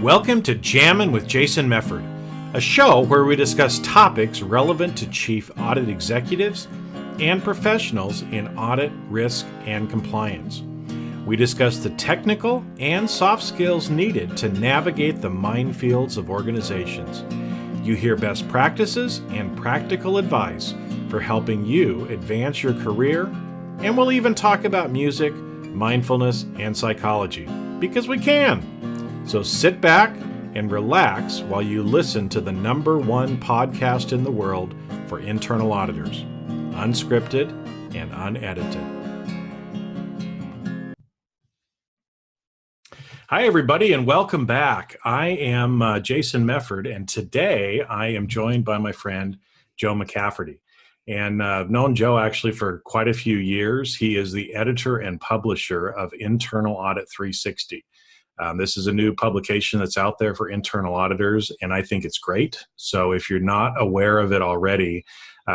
Welcome to Jammin' with Jason Mefford, a show where we discuss topics relevant to chief audit executives and professionals in audit, risk, and compliance. We discuss the technical and soft skills needed to navigate the minefields of organizations. You hear best practices and practical advice for helping you advance your career, and we'll even talk about music, mindfulness, and psychology, because we can. So sit back and relax while you listen to the #1 podcast in the world for internal auditors, unscripted and unedited. Hi, everybody, and welcome back. I am Jason Mefford, and today I am joined by my friend, Joe McCafferty. And I've known Joe actually for quite a few years. He is the editor and publisher of Internal Audit 360. This is a new publication that's out there for internal auditors, and I think it's great. So if you're not aware of it already,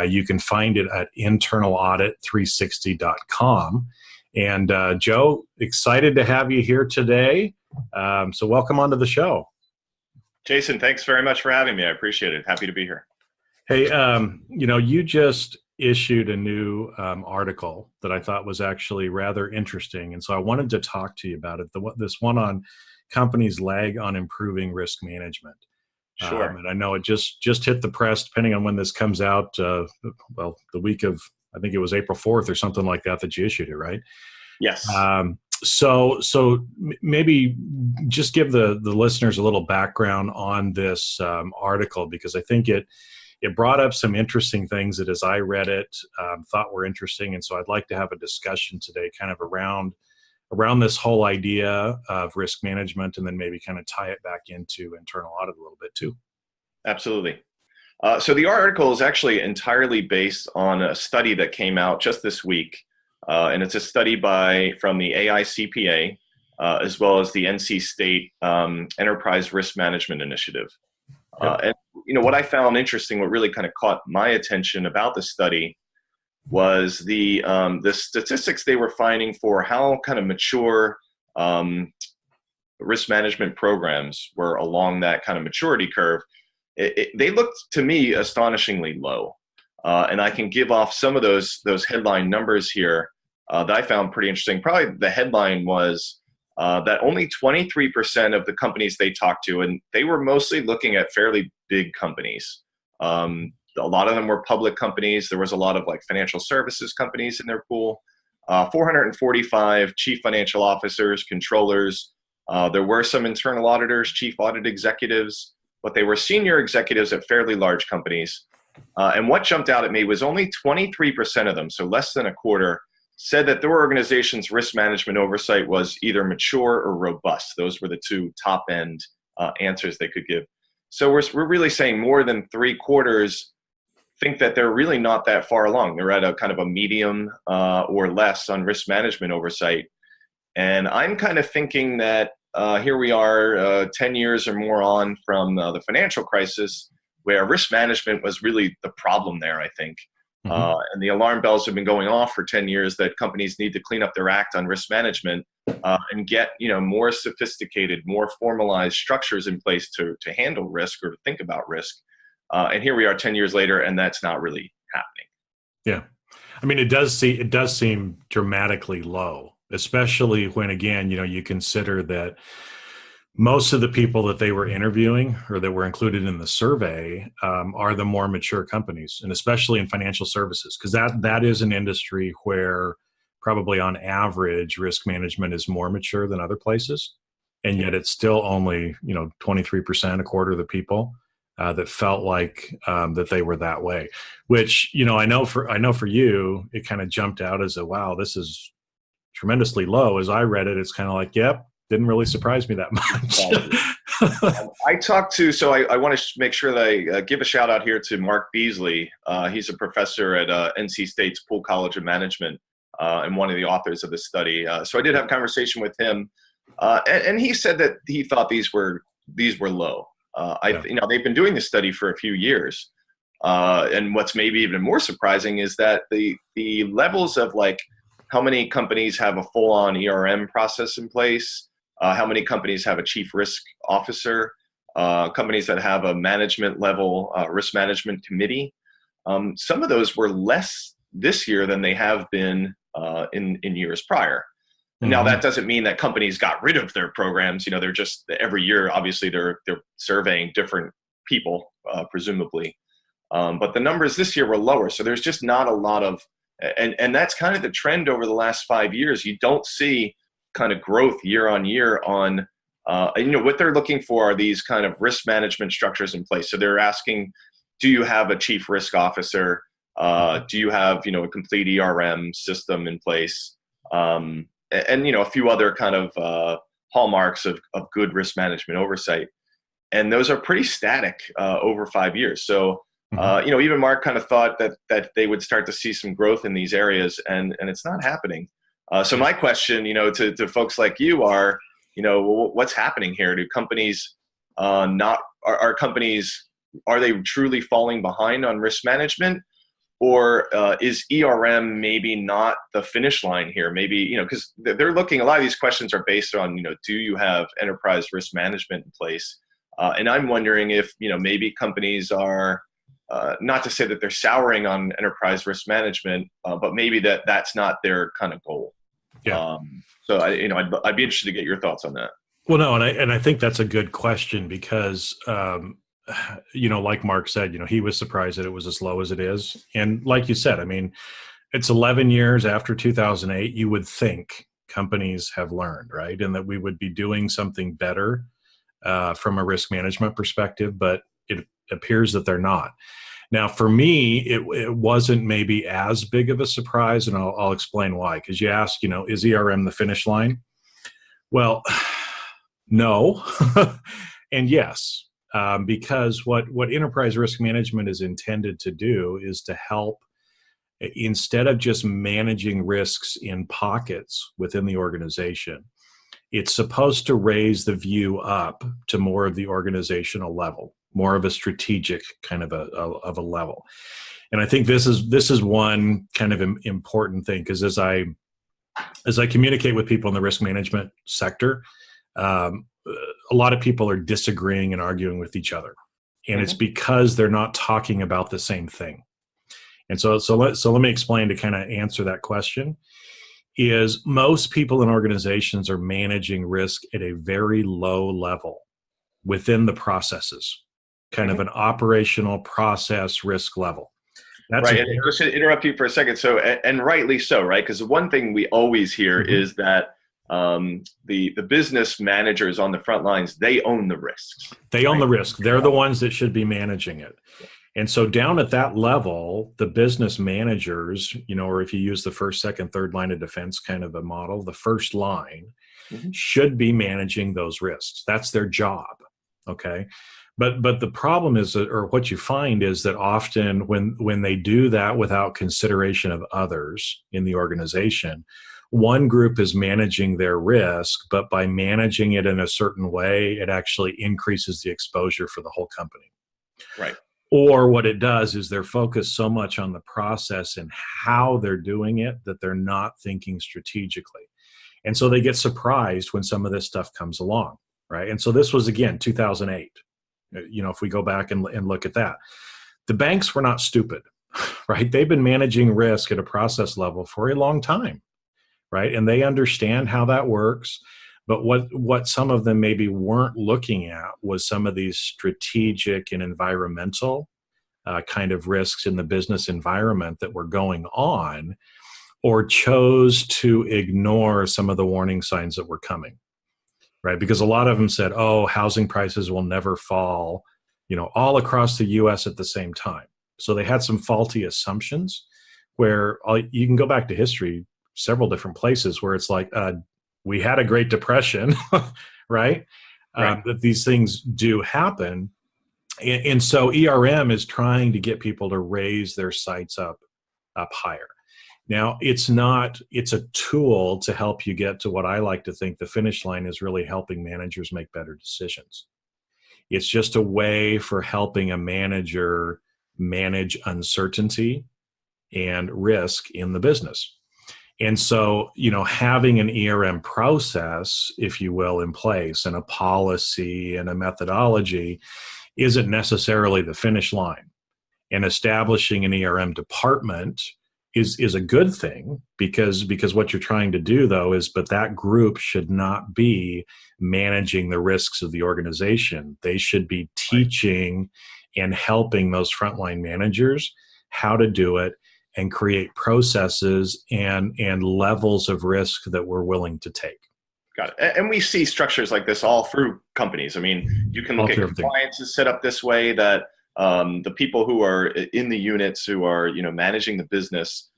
you can find it at internalaudit360.com. And Joe, excited to have you here today. So welcome onto the show. Jason, thanks very much for having me. I appreciate it. Happy to be here. Hey, you just issued a new article that I thought was actually rather interesting. And so I wanted to talk to you about it. This one on companies lag on improving risk management. Sure. And I know it just hit the press, depending on when this comes out, the week of, I think it was April 4th or something like that you issued it, right? Yes. So maybe just give the listeners a little background on this article, because I think it brought up some interesting things that as I read it, thought were interesting. And so I'd like to have a discussion today kind of around this whole idea of risk management, and then maybe kind of tie it back into internal audit a little bit too. Absolutely. So the article is actually entirely based on a study that came out just this week. And it's a study from the AICPA, as well as the NC State Enterprise Risk Management Initiative. And what I found interesting, what really kind of caught my attention about the study was the statistics they were finding for how kind of mature risk management programs were along that kind of maturity curve. They looked to me astonishingly low. And I can give off some of those headline numbers here that I found pretty interesting. Probably the headline was that only 23% of the companies they talked to, and they were mostly looking at fairly big companies. A lot of them were public companies. There was a lot of like financial services companies in their pool. 445 chief financial officers, controllers. There were some internal auditors, chief audit executives, but they were senior executives at fairly large companies. And what jumped out at me was only 23% of them, so less than a quarter, said that their organization's risk management oversight was either mature or robust. Those were the two top-end answers they could give. So we're really saying more than 3/4 think that they're really not that far along. They're at a kind of a medium or less on risk management oversight. And I'm kind of thinking that here we are 10 years or more on from the financial crisis, where risk management was really the problem there, I think. And the alarm bells have been going off for 10 years that companies need to clean up their act on risk management and get more sophisticated, more formalized structures in place to handle risk or to think about risk. And here we are 10 years later, and that's not really happening. Yeah. I mean, it does seem dramatically low, especially when, again, you consider that most of the people that they were interviewing or that were included in the survey are the more mature companies, and especially in financial services, because that is an industry where probably on average risk management is more mature than other places. And yet it's still only, 23%, a quarter of the people that felt like that they were that way, which, I know for you, it kind of jumped out as wow, this is tremendously low. As I read it, it's kind of like, yep. Didn't really surprise me that much. I talked to, so I want to make sure that I give a shout out here to Mark Beasley. He's a professor at NC State's Poole College of Management and one of the authors of the study. So I did have a conversation with him, and he said that he thought these were low. They've been doing this study for a few years, and what's maybe even more surprising is that the levels of like how many companies have a full-on ERM process in place. how many companies have a chief risk officer, companies that have a management level risk management committee. Some of those were less this year than they have been in years prior. And now that doesn't mean that companies got rid of their programs. They're just every year, obviously they're surveying different people, presumably. But the numbers this year were lower. So there's just not a lot of, and that's kind of the trend over the last 5 years. You don't see kind of growth year on year on, what they're looking for are these kind of risk management structures in place. So they're asking, do you have a chief risk officer? Do you have, a complete ERM system in place? And a few other kind of hallmarks of good risk management oversight. And those are pretty static over 5 years. So, even Mark kind of thought that they would start to see some growth in these areas, and it's not happening. So my question, to folks like you are, what's happening here? Do companies are companies, are they truly falling behind on risk management? Or is ERM maybe not the finish line here? Maybe, because they're looking, a lot of these questions are based on, do you have enterprise risk management in place? And I'm wondering if, maybe companies are, not to say that they're souring on enterprise risk management, but maybe that's not their kind of goal. Yeah. So I'd be interested to get your thoughts on that. Well, no, and I think that's a good question because, like Mark said, he was surprised that it was as low as it is. And like you said, it's 11 years after 2008. You would think companies have learned, right? And that we would be doing something better from a risk management perspective, but it appears that they're not. Now, for me, it wasn't maybe as big of a surprise, and I'll explain why. Because you ask, is ERM the finish line? Well, no, and yes. Because what enterprise risk management is intended to do is to help, instead of just managing risks in pockets within the organization, it's supposed to raise the view up to more of the organizational level, more of a strategic kind of a level. And I think this is one kind of important thing, because as I communicate with people in the risk management sector, a lot of people are disagreeing and arguing with each other, and it's because they're not talking about the same thing. And so let me explain to kind of answer that question. Is most people in organizations are managing risk at a very low level within the processes, kind of an operational process risk level. That's right. And just to interrupt you for a second. So, and rightly so, right? Because the one thing we always hear is that the business managers on the front lines, they own the risks. They own the risk. They're the ones that should be managing it. And so down at that level, the business managers, or if you use the first, second, third line of defense kind of a model, the first line should be managing those risks. That's their job. Okay. But the problem is, or what you find is that often when they do that without consideration of others in the organization, one group is managing their risk, but by managing it in a certain way, it actually increases the exposure for the whole company. Right. Or what it does is they're focused so much on the process and how they're doing it that they're not thinking strategically. And so they get surprised when some of this stuff comes along, right? And so this was, again, 2008. If we go back and look at that, the banks were not stupid, right? They've been managing risk at a process level for a long time, right? And they understand how that works. But what some of them maybe weren't looking at was some of these strategic and environmental kind of risks in the business environment that were going on, or chose to ignore some of the warning signs that were coming, right? Because a lot of them said, oh, housing prices will never fall, all across the U.S. at the same time. So they had some faulty assumptions where you can go back to history, several different places where it's like, we had a Great Depression, right? That these things do happen. And so ERM is trying to get people to raise their sights up higher. Now, it's a tool to help you get to what I like to think the finish line is really helping managers make better decisions. It's just a way for helping a manager manage uncertainty and risk in the business. And so, having an ERM process, if you will, in place, and a policy and a methodology isn't necessarily the finish line. And establishing an ERM department is a good thing, because what you're trying to do, though, but that group should not be managing the risks of the organization. They should be teaching and helping those frontline managers how to do it and create processes and levels of risk that we're willing to take. Got it. And we see structures like this all through companies. I mean, you can look at compliance is set up this way, that the people who are in the units who are, managing the business,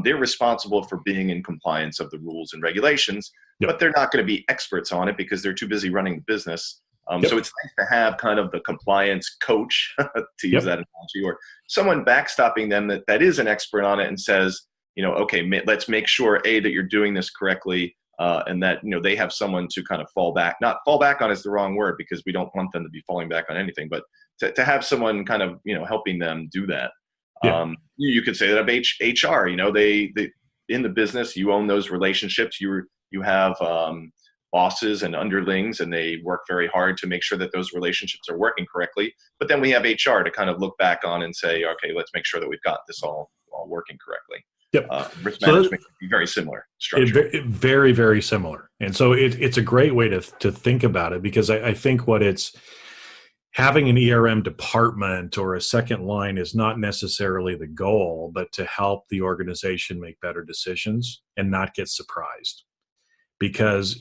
they're responsible for being in compliance of the rules and regulations, but they're not going to be experts on it because they're too busy running the business. So it's nice to have kind of the compliance coach, to use that analogy, or someone backstopping them that is an expert on it and says, okay, let's make sure, A, that you're doing this correctly, and that, they have someone to kind of not fall back on is the wrong word, because we don't want them to be falling back on anything, but to have someone kind of, helping them do that. You could say that of HR, they in the business, you own those relationships. You have bosses and underlings, and they work very hard to make sure that those relationships are working correctly. But then we have HR to kind of look back on and say, okay, let's make sure that we've got this all working correctly. Risk management can be very similar structure. Very, very similar. And so it's a great way to think about it, because I think having an ERM department or a second line is not necessarily the goal, but to help the organization make better decisions and not get surprised. Because,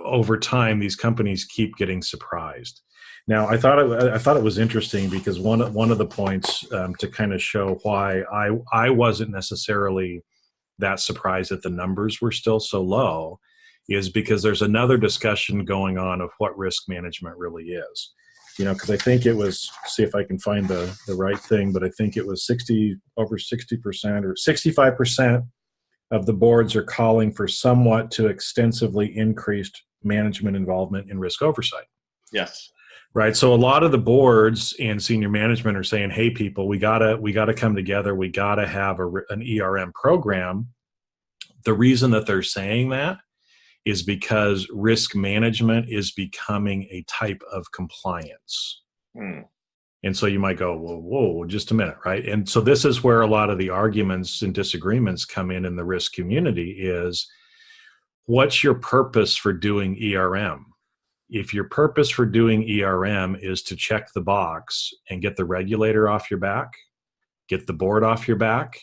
over time, these companies keep getting surprised. Now, I thought it was interesting, because one of the points to kind of show why I wasn't necessarily that surprised that the numbers were still so low is because there's another discussion going on of what risk management really is. Because I think it was, see if I can find the right thing, but I think it was over 60% or 65% of the boards are calling for somewhat to extensively increased management involvement in risk oversight. Yes. Right. So a lot of the boards and senior management are saying, hey, people, we gotta come together. We gotta have an ERM program. The reason that they're saying that is because risk management is becoming a type of compliance. And so you might go, whoa, just a minute, right? And so this is where a lot of the arguments and disagreements come in the risk community is, what's your purpose for doing ERM? If your purpose for doing ERM is to check the box and get the regulator off your back, get the board off your back,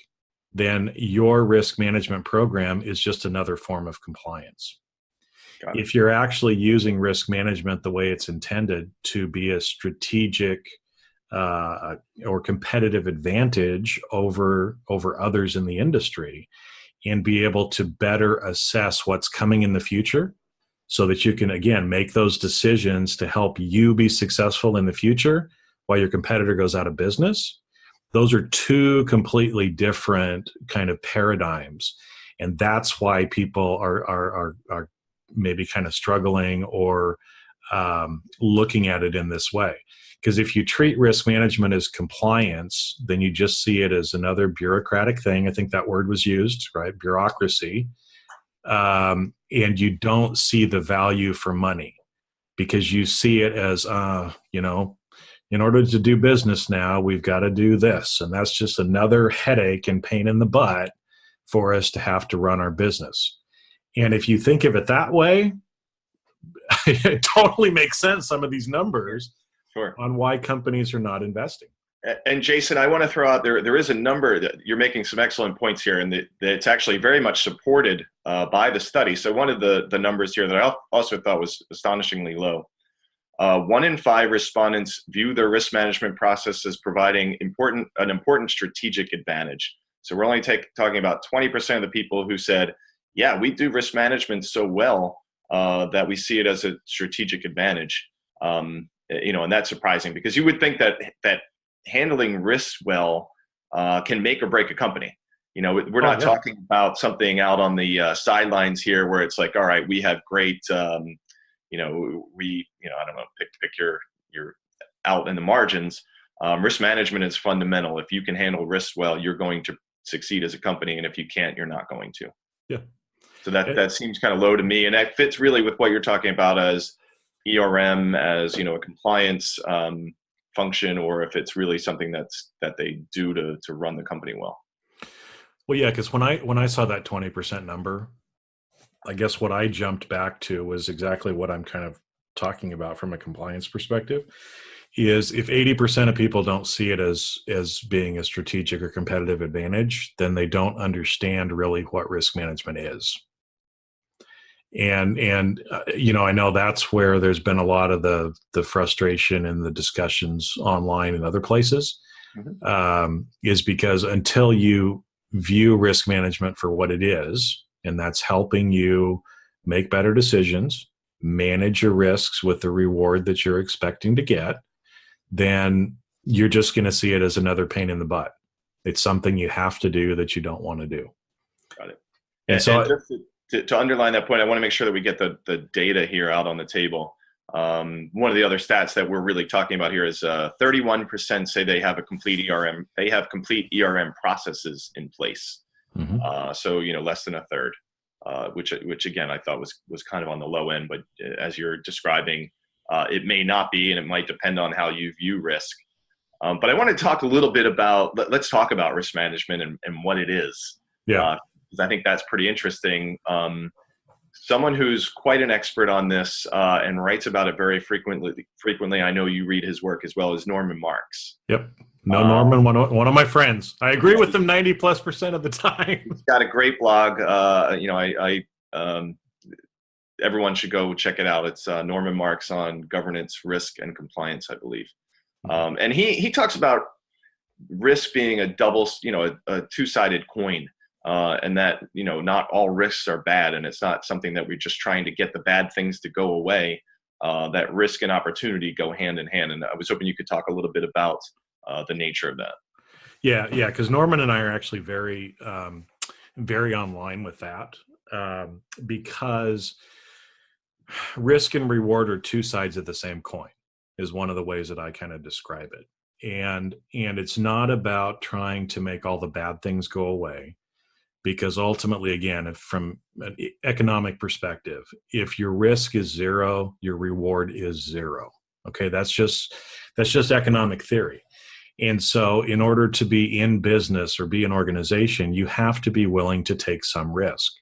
then your risk management program is just another form of compliance. If you're actually using risk management the way it's intended to be a strategic or competitive advantage over others in the industry, and be able to better assess what's coming in the future so that you can, again, make those decisions to help you be successful in the future while your competitor goes out of business. Those are two completely different kind of paradigms. And that's why people are maybe kind of struggling or looking at it in this way. Because if you treat risk management as compliance, then you just see it as another bureaucratic thing. I think that word was used, right? Bureaucracy. And you don't see the value for money, because you see it as, in order to do business now, we've got to do this. And that's just another headache and pain in the butt for us to have to run our business. And if you think of it that way, it totally makes sense, some of these numbers. Sure. On why companies are not investing. And Jason, I want to throw out there is a number that you're making some excellent points here, and that it's actually very much supported by the study. So one of the numbers here that I also thought was astonishingly low. 1 in 5 respondents view their risk management process as providing an important strategic advantage. So we're only talking about 20% of the people who said, yeah, we do risk management so well that we see it as a strategic advantage. And that's surprising, because you would think that handling risks well can make or break a company. We're not talking about something out on the sidelines here where it's like, all right, we have great, I don't know, pick your out in the margins. Risk management is fundamental. If you can handle risks well, you're going to succeed as a company. And if you can't, you're not going to. Yeah. So that seems kind of low to me, and that fits really with what you're talking about as ERM, as a compliance function, or if it's really something that they do to run the company well. Well, yeah, because when I saw that 20% number, I guess what I jumped back to was exactly what I'm kind of talking about from a compliance perspective. Is if 80% of people don't see it as being a strategic or competitive advantage, then they don't understand really what risk management is. And I know that's where there's been a lot of the frustration and the discussions online and other places, is because until you view risk management for what it is, and that's helping you make better decisions, manage your risks with the reward that you're expecting to get, then you're just going to see it as another pain in the butt. It's something you have to do that you don't want to do. Got it. And so just to underline that point, I want to make sure that we get the data here out on the table. One of the other stats that we're really talking about here is 31% say they have a complete ERM. They have complete ERM processes in place. So less than a third, which again I thought was kind of on the low end. But as you're describing, it may not be, and it might depend on how you view risk. But I want to talk a little bit about, let's talk about risk management and what it is. Yeah. Because I think that's pretty interesting. Someone who's quite an expert on this and writes about it very frequently. I know you read his work as well, as Norman Marks. Yep. No, Norman, one of my friends. I agree with him 90+% of the time. He's got a great blog. Everyone should go check it out. It's Norman Marks on governance, risk, and compliance, I believe. And he talks about risk being a two-sided coin. And that, not all risks are bad, and it's not something that we're just trying to get the bad things to go away. That risk and opportunity go hand in hand. And I was hoping you could talk a little bit about the nature of that. Yeah, because Norman and I are actually very, very online with that, because risk and reward are two sides of the same coin, is one of the ways that I kind of describe it. And it's not about trying to make all the bad things go away. Because ultimately, again, if from an economic perspective, if your risk is zero, your reward is zero. Okay, that's just economic theory. And so in order to be in business or be an organization, you have to be willing to take some risk.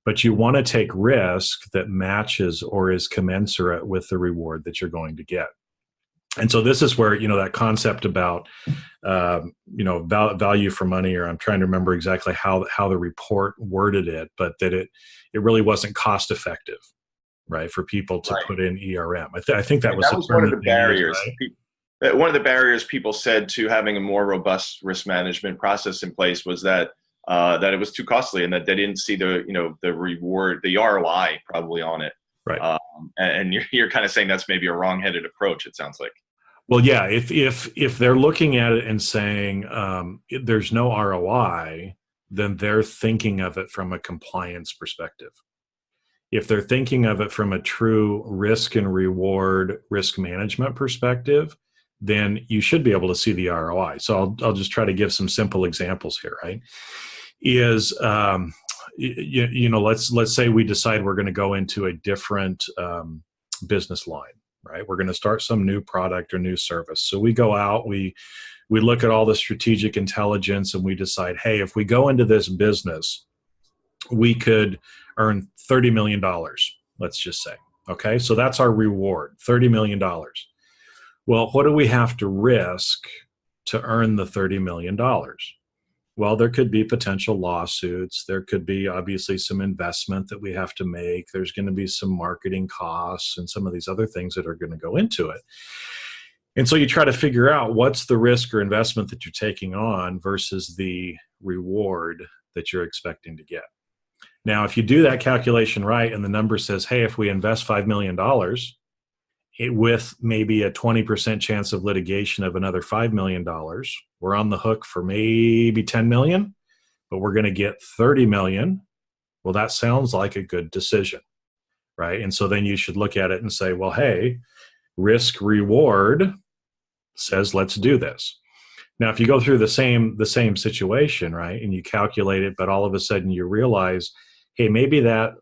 But you want to take risk that matches or is commensurate with the reward that you're going to get. And so this is where, that concept about, value for money, or I'm trying to remember exactly how the report worded it, but that it really wasn't cost effective, right, for people to put in ERM. I think that was one of the barriers. Right? One of the barriers people said to having a more robust risk management process in place was that it was too costly, and that they didn't see the reward, the ROI probably on it. Right. And you're kind of saying that's maybe a wrong-headed approach, it sounds like. Well, yeah, if they're looking at it and saying there's no ROI, then they're thinking of it from a compliance perspective. If they're thinking of it from a true risk and reward risk management perspective, then you should be able to see the ROI. So I'll just try to give some simple examples here, right? Is let's say we decide we're going to go into a different business line. Right, we're going to start some new product or new service. So we go out, we look at all the strategic intelligence, and we decide, hey, if we go into this business, we could earn $30 million. Let's just say, okay, so that's our reward, $30 million. Well, what do we have to risk to earn the $30 million? Well, there could be potential lawsuits. There could be obviously some investment that we have to make. There's going to be some marketing costs and some of these other things that are going to go into it. And so you try to figure out what's the risk or investment that you're taking on versus the reward that you're expecting to get. Now, if you do that calculation right and the number says, hey, if we invest $5 million, with maybe a 20% chance of litigation of another $5 million, we're on the hook for maybe $10 million, but we're going to get $30 million. Well, that sounds like a good decision, right? And so then you should look at it and say, well, hey, risk reward says let's do this. Now, if you go through the same situation, right, and you calculate it, but all of a sudden you realize, hey, maybe that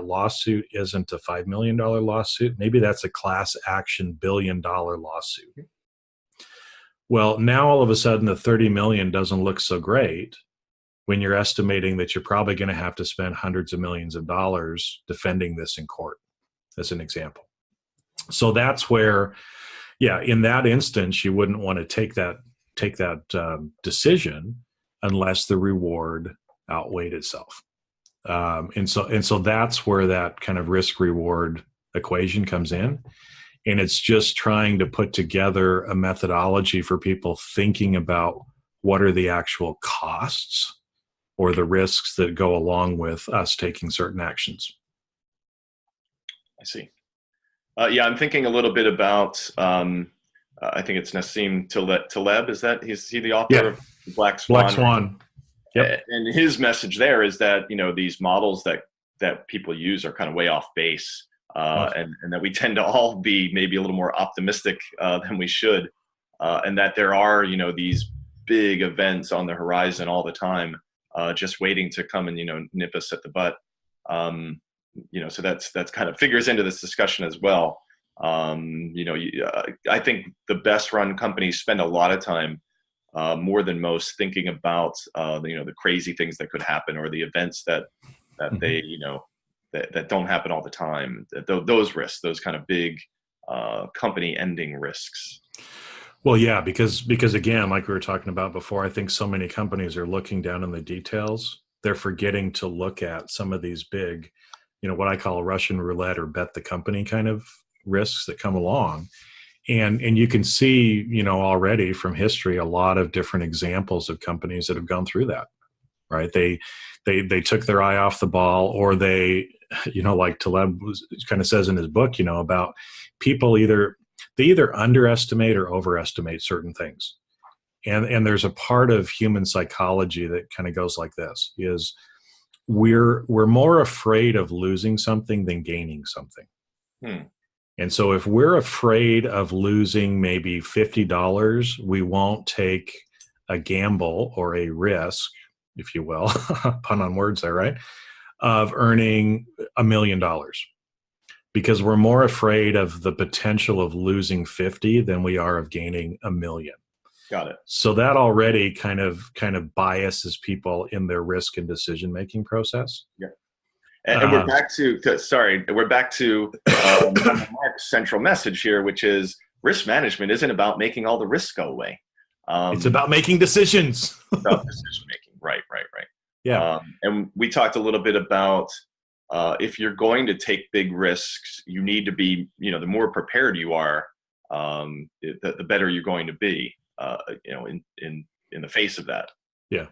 lawsuit isn't a $5 million lawsuit. Maybe that's a class action $1 billion lawsuit. Well, now all of a sudden the 30 million doesn't look so great when you're estimating that you're probably going to have to spend hundreds of millions of dollars defending this in court, as an example. So that's where, yeah, in that instance, you wouldn't want to take that decision unless the reward outweighed itself. And so that's where that kind of risk reward equation comes in. And it's just trying to put together a methodology for people thinking about what are the actual costs or the risks that go along with us taking certain actions. I see. Yeah, I'm thinking a little bit about, I think it's Nassim Taleb. Is he the author of Black Swan? Black Swan. Yep. And his message there is that, these models that people use are kind of way off base, and that we tend to all be maybe a little more optimistic than we should, and that there are, these big events on the horizon all the time, just waiting to come and, nip us at the butt. So that's kind of figures into this discussion as well. I think the best run companies spend a lot of time, more than most, thinking about the crazy things that could happen, or the events that they that don't happen all the time. Those risks, those kind of big company ending risks. Well, yeah, because again, like we were talking about before, I think so many companies are looking down in the details. They're forgetting to look at some of these big, what I call Russian roulette or bet the company kind of risks that come along. And you can see, already from history, a lot of different examples of companies that have gone through that, right? They took their eye off the ball, or they, like Taleb kind of says in his book, about people either underestimate or overestimate certain things. And there's a part of human psychology that kind of goes like this, is we're more afraid of losing something than gaining something. And so if we're afraid of losing maybe $50, we won't take a gamble or a risk, if you will, pun on words there, right, of earning $1 million, because we're more afraid of the potential of losing 50 than we are of gaining $1 million. Got it. So that already kind of biases people in their risk and decision-making process. Yeah. And we're back to Mark's central message here, which is risk management isn't about making all the risks go away. It's about making decisions. About decision making. Right. Yeah. And we talked a little bit about if you're going to take big risks, you need to be, the more prepared you are, the better you're going to be, in the face of that. Yeah.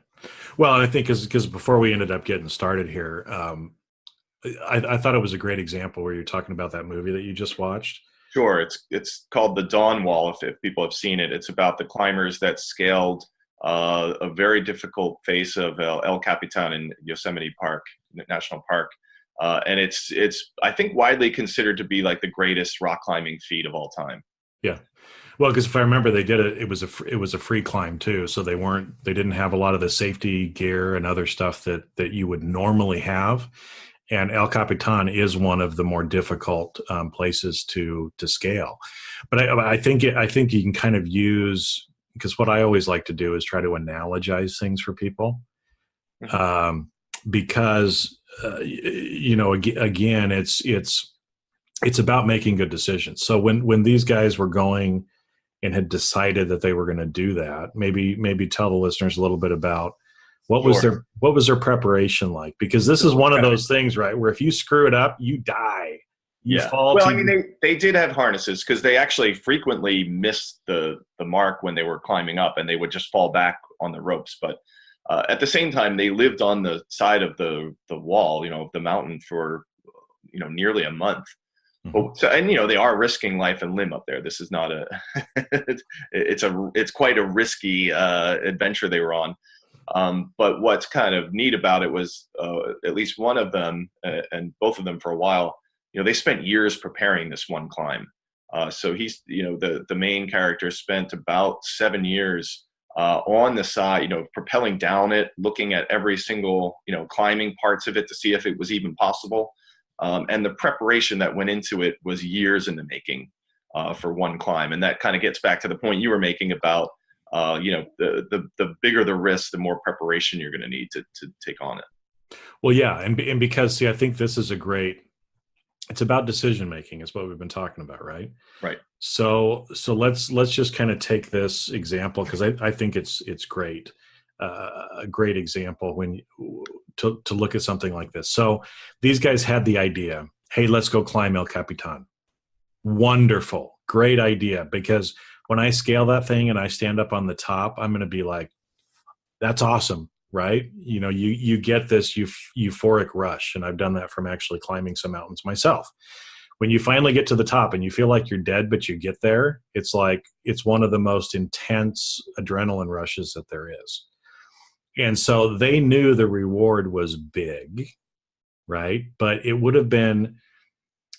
Well, and I think because before we ended up getting started here, I thought it was a great example where you're talking about that movie that you just watched. Sure. It's called The Dawn Wall, if people have seen it. It's about the climbers that scaled a very difficult face of El Capitan in Yosemite National Park. And it's I think widely considered to be like the greatest rock climbing feat of all time. Yeah. Well, because if I remember, they did it. It was a free climb too, so they didn't have a lot of the safety gear and other stuff that you would normally have. And El Capitan is one of the more difficult places to scale. But I think you can kind of use, because what I always like to do is try to analogize things for people, because again, it's about making good decisions. So when these guys were going and had decided that they were going to do that, maybe tell the listeners a little bit about what was their preparation like? Because this is one of those things, right, where if you screw it up, you die. You fall. Well, I mean, they did have harnesses, because they actually frequently missed the mark when they were climbing up, and they would just fall back on the ropes. But at the same time, they lived on the side of the wall, of the mountain for nearly a month. And they are risking life and limb up there. This is not it's quite a risky adventure they were on. But what's kind of neat about it was at least one of them, and both of them for a while, they spent years preparing this one climb. So he's, the main character spent about 7 years on the side, propelling down it, looking at every single, climbing parts of it to see if it was even possible. And the preparation that went into it was years in the making for one climb. And that kind of gets back to the point you were making about, the bigger the risk, the more preparation you're going to need to take on it. Well, yeah. And because, see, I think this is it's about decision making is what we've been talking about, right? Right. So let's just kind of take this example, because I think it's great, a great example to look at something like this. So these guys had the idea, hey, let's go climb El Capitan. Wonderful, great idea, because when I scale that thing and I stand up on the top, I'm going to be like, that's awesome, right? You get this euphoric rush, and I've done that from actually climbing some mountains myself. When you finally get to the top and you feel like you're dead, but you get there, it's like, it's one of the most intense adrenaline rushes that there is. And so they knew the reward was big, right? But it would have been,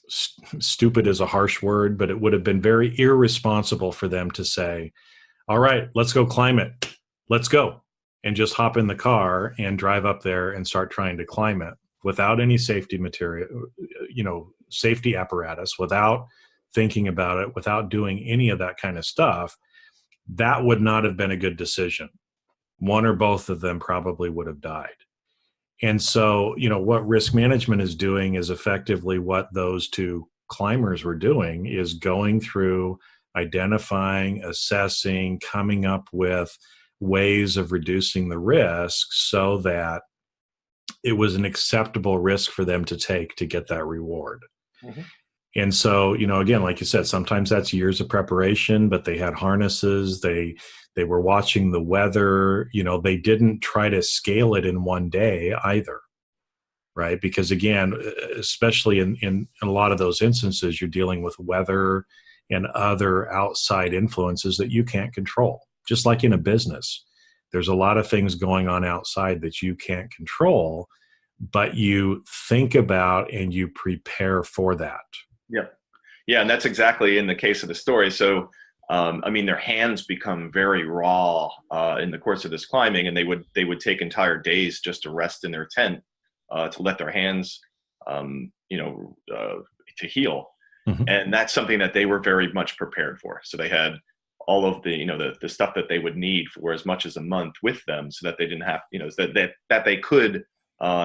stupid is a harsh word, but it would have been very irresponsible for them to say, all right, let's go climb it. Let's go. And just hop in the car and drive up there and start trying to climb it without any safety material, safety apparatus, without thinking about it, without doing any of that kind of stuff. That would not have been a good decision. One or both of them probably would have died. And so, what risk management is doing is effectively what those two climbers were doing, is going through, identifying, assessing, coming up with ways of reducing the risk so that it was an acceptable risk for them to take to get that reward. Mm-hmm. And so, again, like you said, sometimes that's years of preparation, but they had harnesses, they were watching the weather, they didn't try to scale it in one day either, right? Because again, especially in a lot of those instances, you're dealing with weather and other outside influences that you can't control. Just like in a business, there's a lot of things going on outside that you can't control, but you think about and you prepare for that. Yeah. And that's exactly in the case of the story. So, their hands become very raw in the course of this climbing, and they would take entire days just to rest in their tent to let their hands, to heal. Mm-hmm. And that's something that they were very much prepared for. So they had all of the, the stuff that they would need for as much as a month with them, so that they didn't have, that they could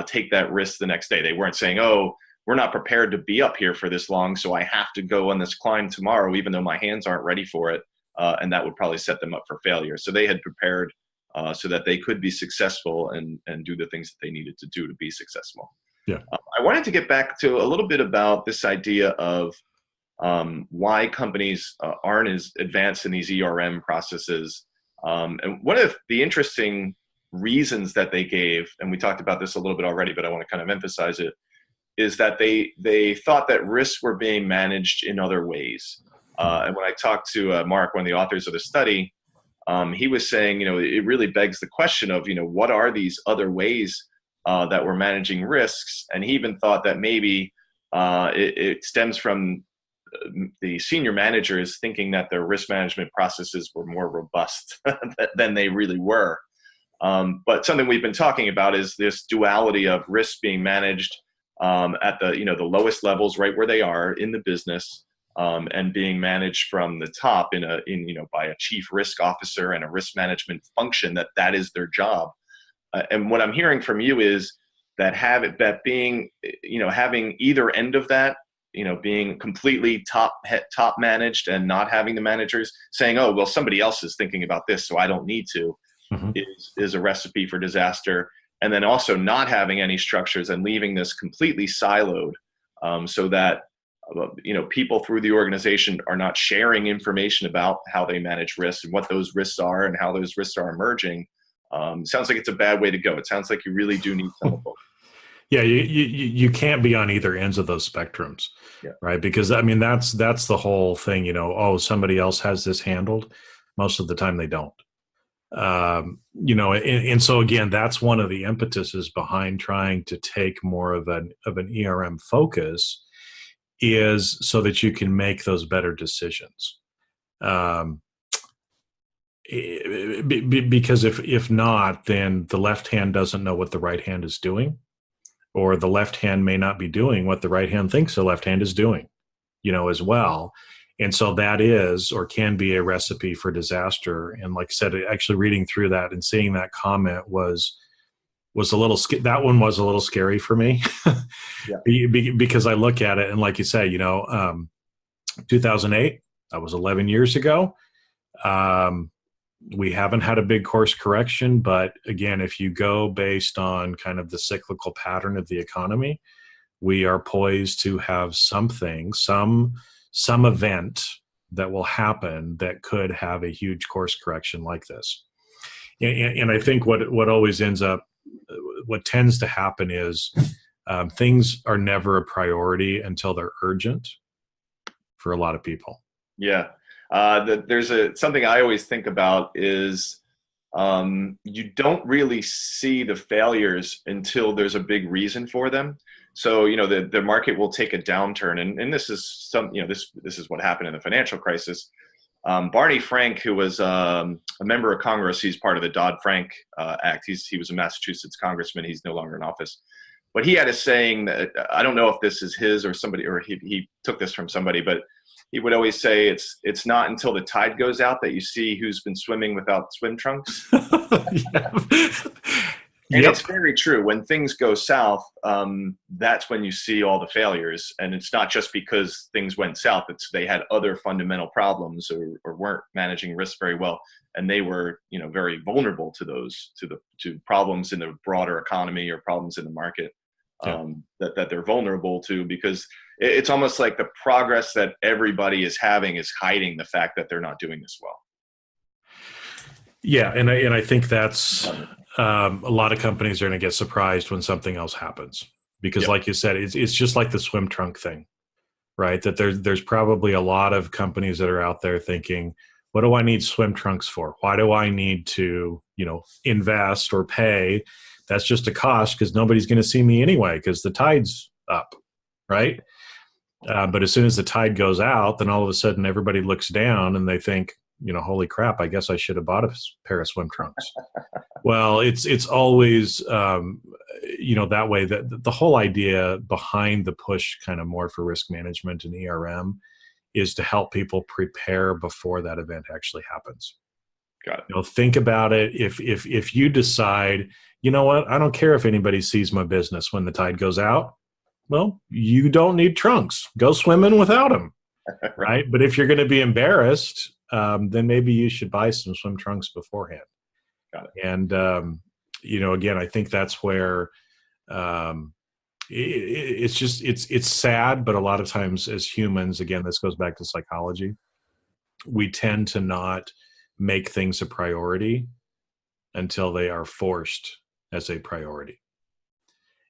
take that risk the next day. They weren't saying, oh, we're not prepared to be up here for this long, so I have to go on this climb tomorrow, even though my hands aren't ready for it. And that would probably set them up for failure. So they had prepared so that they could be successful and do the things that they needed to do to be successful. Yeah. I wanted to get back to a little bit about this idea of why companies aren't as advanced in these ERM processes. And one of the interesting reasons that they gave, and we talked about this a little bit already, but I want to kind of emphasize it, is that they thought that risks were being managed in other ways. And when I talked to Mark, one of the authors of the study, he was saying, it really begs the question of, what are these other ways that we're managing risks? And he even thought that maybe it stems from the senior managers thinking that their risk management processes were more robust than they really were. But something we've been talking about is this duality of risk being managed at the the lowest levels, right where they are in the business, and being managed from the top by a chief risk officer and a risk management function that is their job. And what I'm hearing from you is that having either end of that, being completely top managed and not having the managers saying, oh, well, somebody else is thinking about this, so I don't need to, mm-hmm. is a recipe for disaster. And then also not having any structures and leaving this completely siloed, so that people through the organization are not sharing information about how they manage risks and what those risks are and how those risks are emerging. Sounds like it's a bad way to go. It sounds like you really do need some of both. Yeah, you can't be on either ends of those spectrums, yeah. Right? Because that's the whole thing. Oh, somebody else has this handled. Most of the time they don't. And so again, that's one of the impetuses behind trying to take more of an ERM focus, is so that you can make those better decisions. Because if not, then the left hand doesn't know what the right hand is doing, or the left hand may not be doing what the right hand thinks the left hand is doing, as well. And so that is, or can be, a recipe for disaster. And like I said, actually reading through that and seeing that comment was that one was a little scary for me. Yeah. Because I look at it and, like you say, 2008, that was 11 years ago. We haven't had a big course correction, but again, if you go based on kind of the cyclical pattern of the economy, we are poised to have something, some event that will happen that could have a huge course correction like this. And I think what always what tends to happen is things are never a priority until they're urgent for a lot of people. Yeah. There's something I always think about is you don't really see the failures until there's a big reason for them. So, the market will take a downturn, and this is this is what happened in the financial crisis. Barney Frank, who was a member of Congress, he's part of the Dodd-Frank Act. He was a Massachusetts congressman. He's no longer in office. But he had a saying that, I don't know if this is his or somebody, or he took this from somebody, but he would always say it's not until the tide goes out that you see who's been swimming without swim trunks. And it's very true. When things go south, that's when you see all the failures. And it's not just because things went south. It's they had other fundamental problems or weren't managing risk very well. And they were, very vulnerable to those, to problems in the broader economy or problems in the market that they're vulnerable to, because it's almost like the progress that everybody is having is hiding the fact that they're not doing this well. Yeah. And I think that's, a lot of companies are going to get surprised when something else happens, because like you said, it's just like the swim trunk thing, right? That there's probably a lot of companies that are out there thinking, what do I need swim trunks for? Why do I need to, invest or pay? That's just a cost because nobody's going to see me anyway because the tide's up, right? But as soon as the tide goes out, then all of a sudden everybody looks down and they think, holy crap, I guess I should have bought a pair of swim trunks. Well, it's always, that way. That the whole idea behind the push kind of more for risk management and ERM is to help people prepare before that event actually happens. Got it. Think about it. If you decide, you know what, I don't care if anybody sees my business when the tide goes out, well, you don't need trunks. Go swimming without them, right? But if you're going to be embarrassed, then maybe you should buy some swim trunks beforehand. Got it. And, again, I think that's where it's sad, but a lot of times as humans, again, this goes back to psychology, we tend to not make things a priority until they are forced as a priority.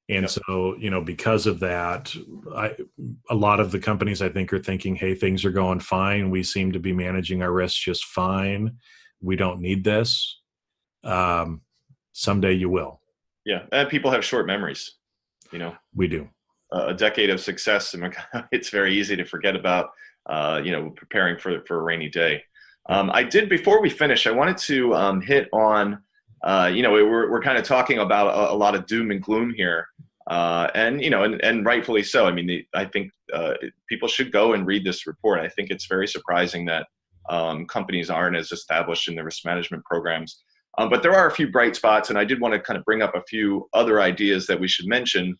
And so, because of that, a lot of the companies I think are thinking, hey, things are going fine. We seem to be managing our risks just fine. We don't need this. Someday you will. Yeah. And people have short memories, We do. A decade of success, it's very easy to forget about, preparing for a rainy day. I did, before we finish, I wanted to hit on, we're kind of talking about a lot of doom and gloom here. And rightfully so. I mean, I think people should go and read this report. I think it's very surprising that companies aren't as established in the risk management programs. But there are a few bright spots, and I did want to kind of bring up a few other ideas that we should mention.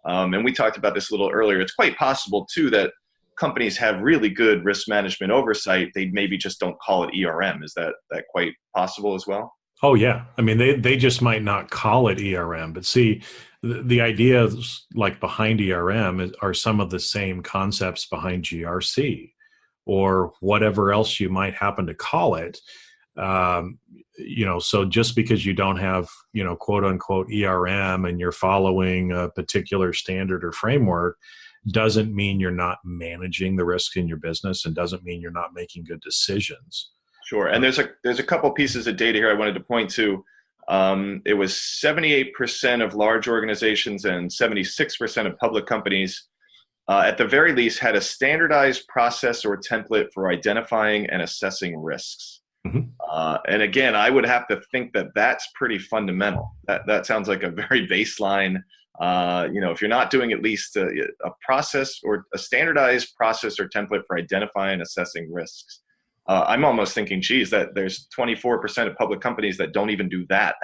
And we talked about this a little earlier. It's quite possible, too, that companies have really good risk management oversight. They maybe just don't call it ERM. Is that quite possible as well? Oh, yeah. I mean, they just might not call it ERM. But see, the ideas like behind ERM are some of the same concepts behind GRC or whatever else you might happen to call it. So just because you don't have, quote unquote ERM and you're following a particular standard or framework doesn't mean you're not managing the risk in your business and doesn't mean you're not making good decisions. Sure. And there's a couple pieces of data here I wanted to point to. It was 78% of large organizations and 76% of public companies, at the very least, had a standardized process or template for identifying and assessing risks. Mhm. And again, I would have to think that that's pretty fundamental. That sounds like a very baseline. If you're not doing at least a process or a standardized process or template for identifying and assessing risks, I'm almost thinking, geez, that there's 24% of public companies that don't even do that.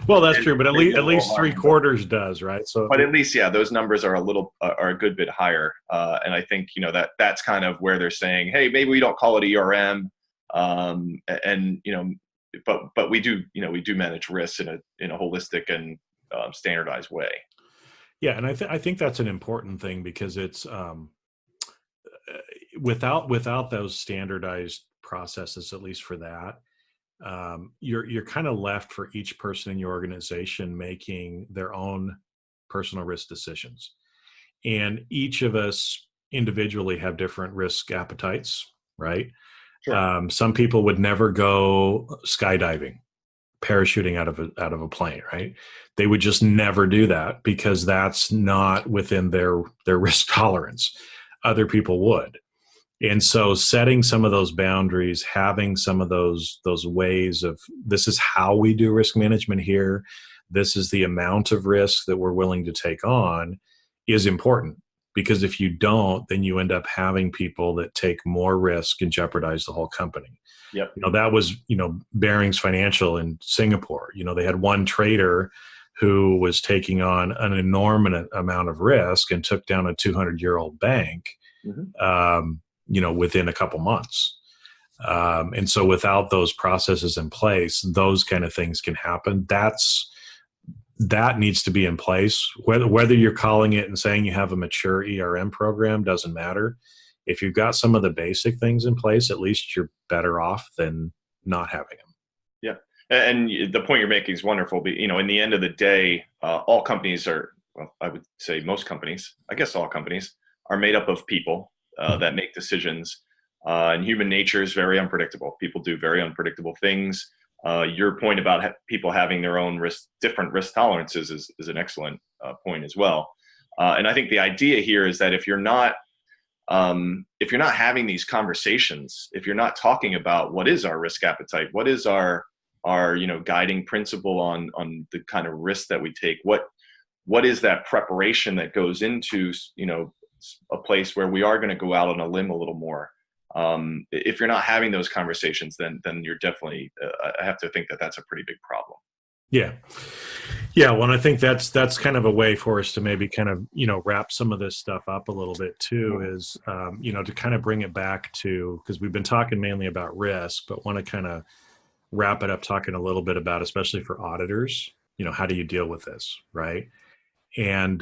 Well, that's true, but at Maybe least a little three hard, quarters does, right? So, but at least, yeah, those numbers are a good bit higher. And I think, that's kind of where they're saying, hey, maybe we don't call it ERM. And, but we do manage risks in a holistic and standardized way. yeah, and I think that's an important thing because it's without those standardized processes, at least for that, you're kind of left for each person in your organization making their own personal risk decisions, and each of us individually have different risk appetites, right? Sure. Some people would never go skydiving, parachuting out of a plane, right? They would just never do that because that's not within their risk tolerance. Other people would. And so setting some of those boundaries, having some of those ways of, this is how we do risk management here, this is the amount of risk that we're willing to take on, is important. Because if you don't, then you end up having people that take more risk and jeopardize the whole company. Yep. That was, Barings Financial in Singapore. They had one trader who was taking on an enormous amount of risk and took down a 200-year-old bank, within a couple months. And so without those processes in place, those kind of things can happen. That needs to be in place. Whether you're calling it and saying you have a mature ERM program doesn't matter. If you've got some of the basic things in place, at least you're better off than not having them. Yeah. And the point you're making is wonderful. But, in the end of the day, all companies I would say most companies, I guess all companies, are made up of people that make decisions. And human nature is very unpredictable. People do very unpredictable things. Your point about people having their own different risk tolerances is an excellent point as well. And I think the idea here is that if you're not having these conversations, if you're not talking about what is our risk appetite, what is our guiding principle on the kind of risk that we take, what is that preparation that goes into a place where we are going to go out on a limb a little more. If you're not having those conversations, then you're definitely, I have to think that that's a pretty big problem. Yeah. Yeah. Well, I think that's kind of a way for us to maybe kind of, wrap some of this stuff up a little bit too, is, to kind of bring it back to, because we've been talking mainly about risk, but want to kind of wrap it up talking a little bit about, especially for auditors, how do you deal with this? Right. And,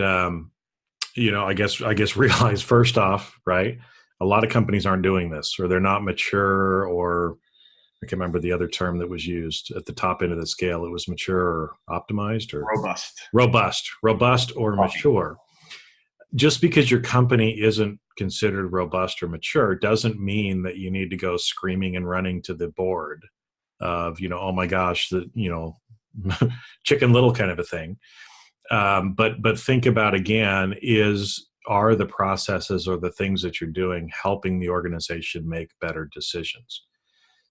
I guess realize first off, right, a lot of companies aren't doing this, or they're not mature, or I can't remember the other term that was used at the top end of the scale. It was mature or optimized or robust or mature. Just because your company isn't considered robust or mature doesn't mean that you need to go screaming and running to the board of, oh my gosh, Chicken Little kind of a thing. But think about, again, are the processes or the things that you're doing helping the organization make better decisions?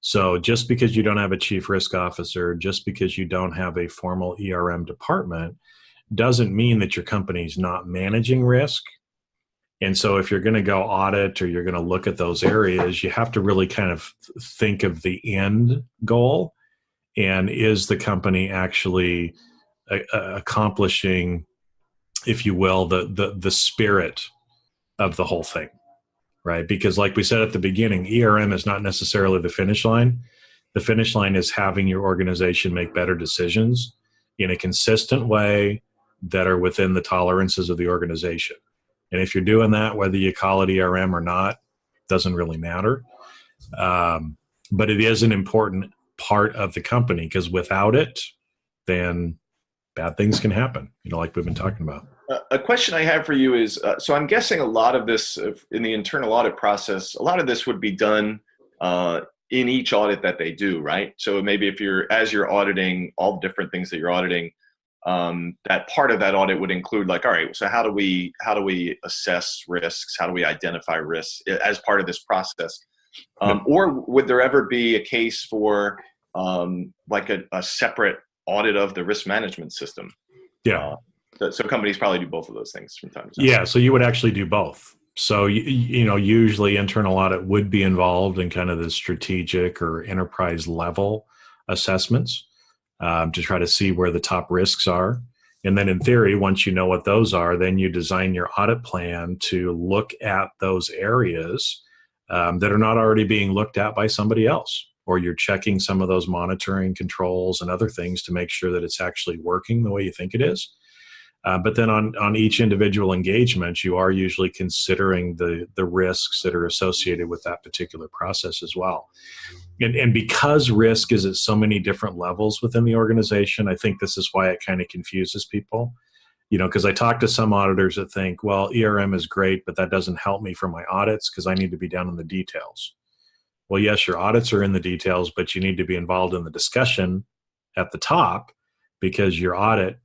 So just because you don't have a chief risk officer, just because you don't have a formal ERM department, doesn't mean that your company's not managing risk. And so if you're going to go audit or you're going to look at those areas, you have to really kind of think of the end goal. And is the company actually accomplishing, if you will, the spirit of the whole thing, right? Because like we said at the beginning, ERM is not necessarily the finish line. The finish line is having your organization make better decisions in a consistent way that are within the tolerances of the organization. And if you're doing that, whether you call it ERM or not, doesn't really matter. But it is an important part of the company, because without it, then bad things can happen, like we've been talking about. A question I have for you is, so I'm guessing a lot of this in the internal audit process, a lot of this would be done in each audit that they do, right? So maybe as you're auditing all the different things that you're auditing, that part of that audit would include all right, so how do we assess risks? How do we identify risks as part of this process? Or would there ever be a case for like a separate audit of the risk management system? Yeah. So companies probably do both of those things from time to time. Yeah. So you would actually do both. So, usually internal audit would be involved in kind of the strategic or enterprise level assessments to try to see where the top risks are. And then in theory, once you know what those are, then you design your audit plan to look at those areas that are not already being looked at by somebody else. Or you're checking some of those monitoring controls and other things to make sure that it's actually working the way you think it is. But then on each individual engagement, you are usually considering the risks that are associated with that particular process as well. And because risk is at so many different levels within the organization, I think this is why it kind of confuses people. Because I talk to some auditors that think, well, ERM is great, but that doesn't help me for my audits because I need to be down in the details. Well, yes, your audits are in the details, but you need to be involved in the discussion at the top because your audit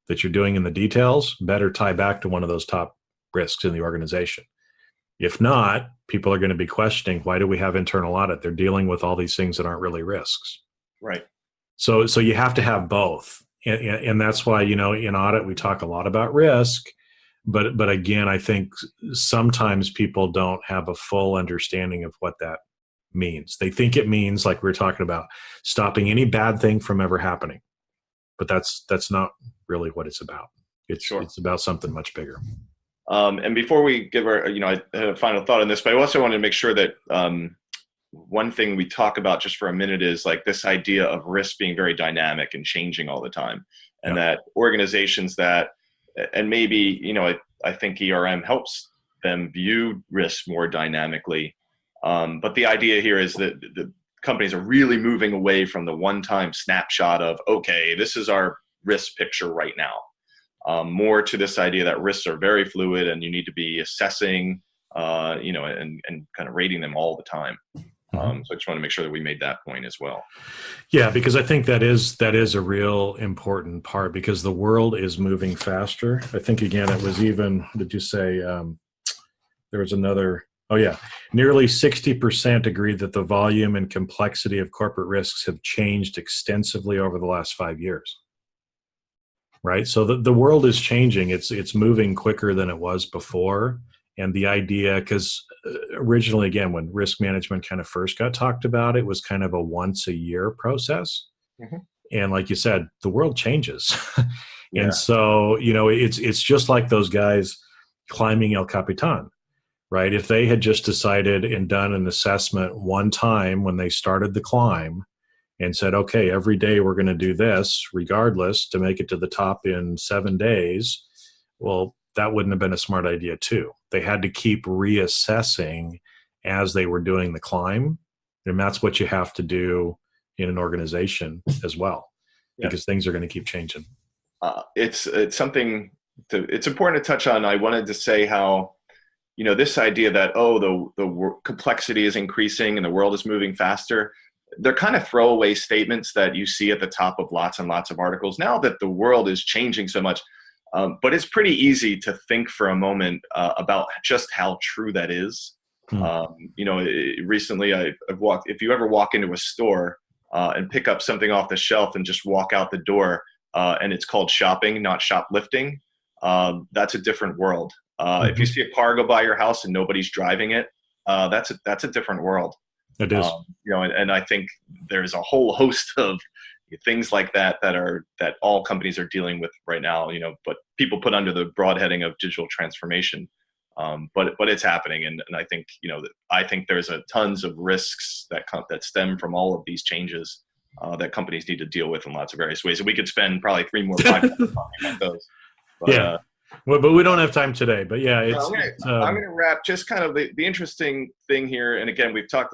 that you're doing in the details better tie back to one of those top risks in the organization. If not, people are going to be questioning, why do we have internal audit? They're dealing with all these things that aren't really risks. Right. So you have to have both. And that's why, in audit, we talk a lot about risk. But again, I think sometimes people don't have a full understanding of what that means. They think it means, like we were talking about, stopping any bad thing from ever happening. But that's not really what it's about. It's about something much bigger. And before we give our, I had a final thought on this, but I also wanted to make sure that one thing we talk about just for a minute is like this idea of risk being very dynamic and changing all the time. And that organizations that, and maybe, I think ERM helps them view risk more dynamically. But the idea here is that the companies are really moving away from the one-time snapshot of, okay, this is our risk picture right now. More to this idea that risks are very fluid and you need to be assessing, and kind of rating them all the time. So I just want to make sure that we made that point as well. Yeah, because I think that is a real important part because the world is moving faster. I think, again, it was even, what did you say? There was another, nearly 60% agreed that the volume and complexity of corporate risks have changed extensively over the last 5 years. Right. So the world is changing. It's moving quicker than it was before. And the idea, because originally, again, when risk management kind of first got talked about, it was kind of a once a year process. Mm-hmm. And like you said, the world changes. And so, it's just like those guys climbing El Capitan, right? If they had just decided and done an assessment one time when they started the climb, and said, okay, every day we're going to do this regardless to make it to the top in 7 days, well, that wouldn't have been a smart idea too. They had to keep reassessing as they were doing the climb. And that's what you have to do in an organization as well, because things are going to keep changing. It's something it's important to touch on. I wanted to say how, this idea that, the complexity is increasing and the world is moving faster. They're kind of throwaway statements that you see at the top of lots and lots of articles now that the world is changing so much. But it's pretty easy to think for a moment about just how true that is. Recently I've walked, if you ever walk into a store and pick up something off the shelf and just walk out the door and it's called shopping, not shoplifting, that's a different world. If you see a car go by your house and nobody's driving it, that's a different world. It is. And I think there's a whole host of things like that that all companies are dealing with right now, but people put under the broad heading of digital transformation. But it's happening. And I think, I think there's tons of risks that stem from all of these changes that companies need to deal with in lots of various ways. And we could spend probably 3 more podcasts talking about those. But, but we don't have time today. But I'm going to wrap just kind of the interesting thing here. And again, we've talked,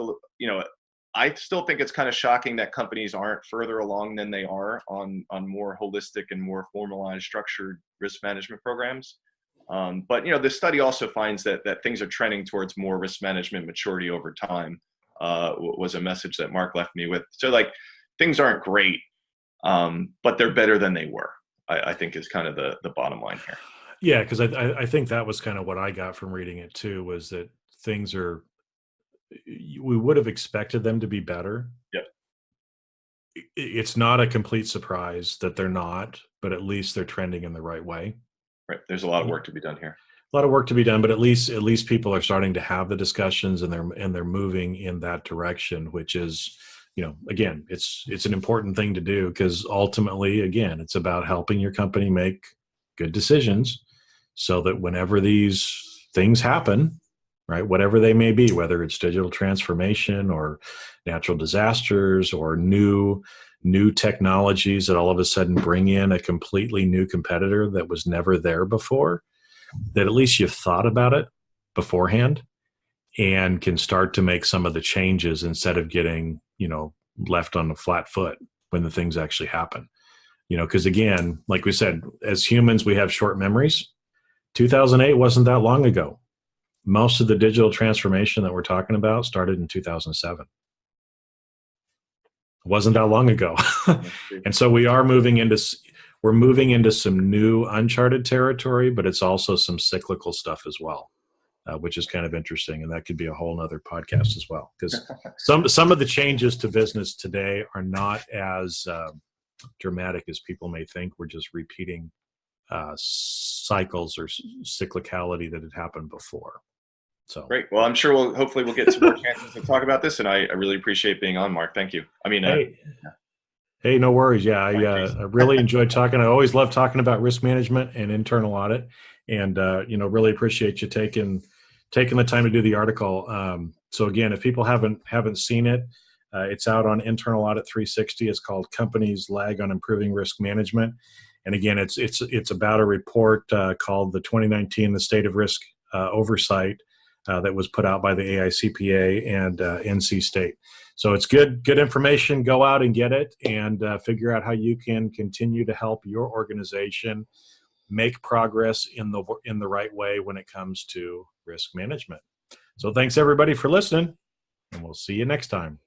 I still think it's kind of shocking that companies aren't further along than they are on more holistic and more formalized, structured risk management programs. But the study also finds that things are trending towards more risk management maturity over time. Was a message that Mark left me with. So like things aren't great, but they're better than they were. I think is kind of the bottom line here. Yeah, because I think that was kind of what I got from reading it too, was that things are we would have expected them to be better. Yep. It's not a complete surprise that they're not, but at least they're trending in the right way. Right. There's a lot of work to be done here. A lot of work to be done, but at least people are starting to have the discussions, and they're moving in that direction, which is, again, it's an important thing to do, because ultimately, again, it's about helping your company make good decisions so that whenever these things happen, right, whatever they may be, whether it's digital transformation or natural disasters or new technologies that all of a sudden bring in a completely new competitor that was never there before, that at least you've thought about it beforehand and can start to make some of the changes instead of getting, left on the flat foot when the things actually happen. Because again, like we said, as humans, we have short memories. 2008 wasn't that long ago. Most of the digital transformation that we're talking about started in 2007. It wasn't that long ago. And so we're moving into some new uncharted territory, but it's also some cyclical stuff as well, which is kind of interesting. And that could be a whole nother podcast as well, because some of the changes to business today are not as dramatic as people may think. We're just repeating cycles or cyclicality that had happened before. So great. Well, I'm sure hopefully we'll get some more chances to talk about this, and I really appreciate being on, Mark. Thank you. Hey, no worries. Yeah, I really enjoyed talking. I always love talking about risk management and internal audit, and really appreciate you taking the time to do the article. So again, if people haven't seen it, it's out on Internal Audit 360. It's called "Companies Lag on Improving Risk Management," and again, it's about a report called the 2019 The State of Risk Oversight that was put out by the AICPA and NC State. So it's good information. Go out and get it, and figure out how you can continue to help your organization make progress in the right way when it comes to risk management. So thanks everybody for listening, and we'll see you next time.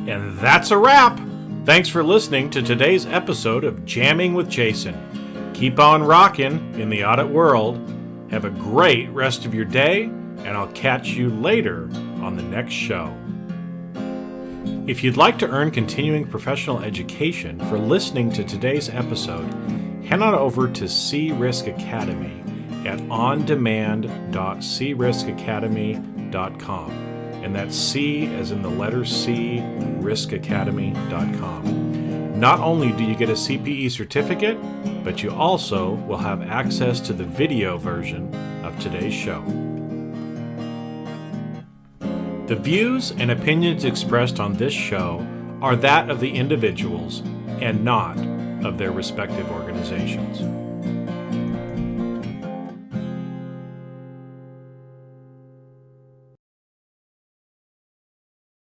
And that's a wrap. Thanks for listening to today's episode of Jamming with Jason. Keep on rocking in the audit world. Have a great rest of your day, and I'll catch you later on the next show. If you'd like to earn continuing professional education for listening to today's episode, head on over to C Risk Academy at ondemand.criskacademy.com. And that's C as in the letter C, riskacademy.com. Not only do you get a CPE certificate, but you also will have access to the video version of today's show. The views and opinions expressed on this show are that of the individuals and not of their respective organizations.